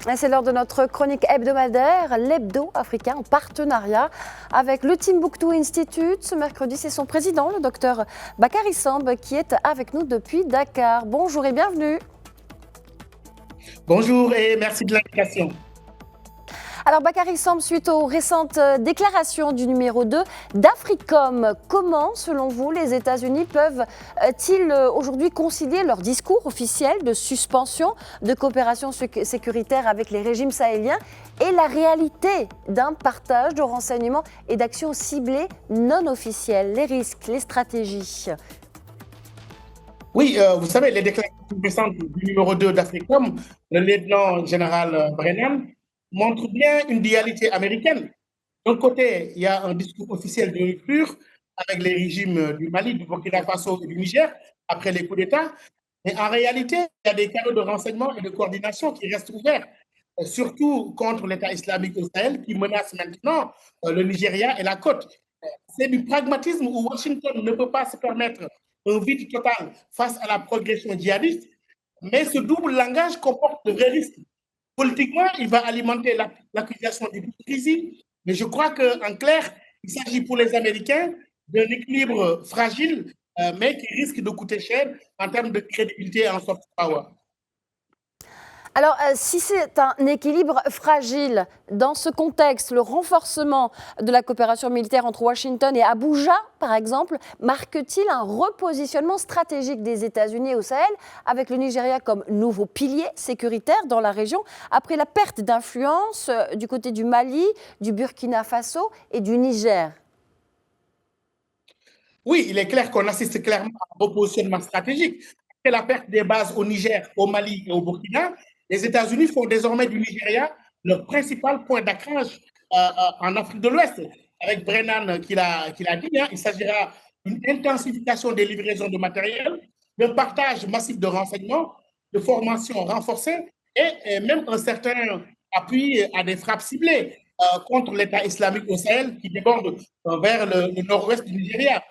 C'est l'heure de notre chronique hebdomadaire, l'Hebdo africain, en partenariat avec le Timbuktu Institute. Ce mercredi, c'est son président, le docteur Bakary Samb, qui est avec nous depuis Dakar. Bonjour et bienvenue. Bonjour et merci de l'invitation. Alors Bakary Samb, suite aux récentes déclarations du numéro 2 d'Africom, comment, selon vous, les États-Unis peuvent-ils aujourd'hui concilier leur discours officiel de suspension de coopération sécuritaire avec les régimes sahéliens et la réalité d'un partage de renseignements et d'actions ciblées non officielles, les risques, les stratégies? Oui, vous savez, les déclarations récentes du numéro 2 d'Africom, le lieutenant général Brennan, montrent bien une dualité américaine. D'un côté, il y a un discours officiel de rupture avec les régimes du Mali, du Burkina Faso et du Niger après les coups d'État. Mais en réalité, il y a des canaux de renseignement et de coordination qui restent ouverts, surtout contre l'État islamique au Sahel qui menace maintenant le Nigeria et la côte. C'est du pragmatisme où Washington ne peut pas se permettre un vide total face à la progression djihadiste, mais ce double langage comporte de vrais risques. Politiquement, il va alimenter l'accusation d'hypocrisie, mais je crois qu'en clair, il s'agit pour les Américains d'un équilibre fragile, mais qui risque de coûter cher en termes de crédibilité en soft power. Alors, si c'est un équilibre fragile, dans ce contexte, le renforcement de la coopération militaire entre Washington et Abuja, par exemple, marque-t-il un repositionnement stratégique des États-Unis au Sahel, avec le Nigeria comme nouveau pilier sécuritaire dans la région, après la perte d'influence du côté du Mali, du Burkina Faso et du Niger? Oui, il est clair qu'on assiste clairement à un repositionnement stratégique. Après la perte des bases au Niger, au Mali et au Burkina, les États-Unis font désormais du Nigeria leur principal point d'ancrage en Afrique de l'Ouest. Avec Brennan qui l'a dit, il s'agira d'une intensification des livraisons de matériel, d'un partage massif de renseignements, de formations renforcées et même un certain appui à des frappes ciblées contre l'État islamique au Sahel qui déborde vers le nord-ouest du Nigeria.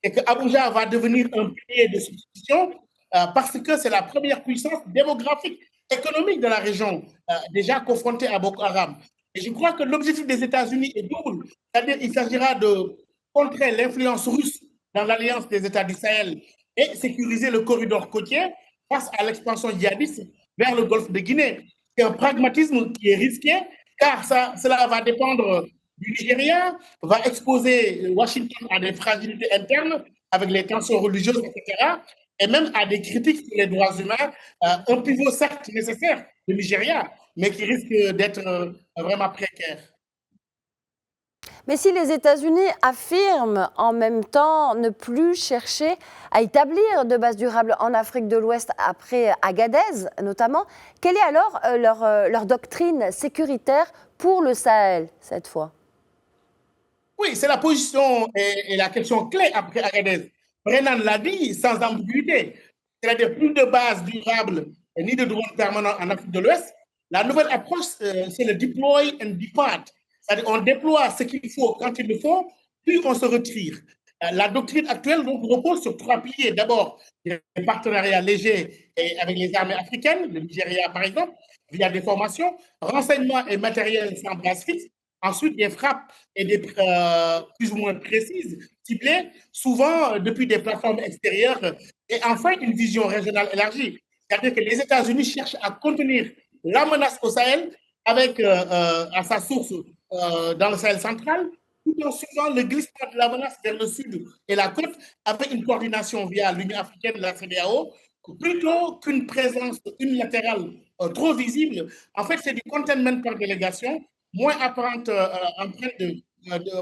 Et que Abuja va devenir un pilier de substitution parce que c'est la première puissance démographique, économique de la région, déjà confrontée à Boko Haram. Et je crois que l'objectif des États-Unis est double, c'est-à-dire qu'il s'agira de contrer l'influence russe dans l'alliance des États du Sahel et sécuriser le corridor côtier face à l'expansion djihadiste vers le golfe de Guinée. C'est un pragmatisme qui est risqué, car cela va dépendre du Nigeria, va exposer Washington à des fragilités internes avec les tensions religieuses, etc., et même à des critiques sur les droits humains, un pivot certes nécessaire du Nigeria, mais qui risque d'être vraiment précaire. Mais si les États-Unis affirment en même temps ne plus chercher à établir de base durable en Afrique de l'Ouest après Agadez notamment, quelle est alors leur doctrine sécuritaire pour le Sahel cette fois? Oui, c'est la position et la question clé après Agadez. Brennan l'a dit sans ambiguïté, c'est-à-dire plus de bases durables ni de drones permanents en Afrique de l'Ouest. La nouvelle approche, c'est le deploy and depart. C'est-à-dire on déploie ce qu'il faut quand il le faut, puis on se retire. La doctrine actuelle donc, repose sur trois piliers. D'abord, les partenariats légers avec les armées africaines, le Nigeria par exemple, via des formations, renseignements et matériel sans base fixe. Ensuite, des frappes et des plus ou moins précises, ciblées, souvent depuis des plateformes extérieures. Et enfin, une vision régionale élargie. C'est-à-dire que les États-Unis cherchent à contenir la menace au Sahel avec à sa source dans le Sahel central, tout en suivant le glissement de la menace vers le sud et la côte, avec une coordination via l'Union africaine et la CEDEAO, plutôt qu'une présence unilatérale trop visible. En fait, c'est du containment par délégation, moins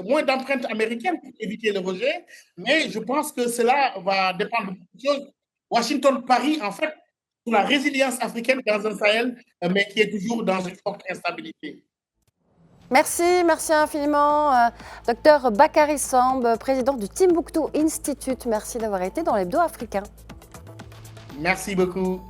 moins d'empreintes américaines pour éviter le rejet, mais je pense que cela va dépendre de beaucoup de choses. Washington parie en fait sur la résilience africaine dans un Sahel, mais qui est toujours dans une forte instabilité. Merci infiniment, docteur Bakary Samb, président du Timbuktu Institute. Merci d'avoir été dans l'Hebdo africain. Merci beaucoup.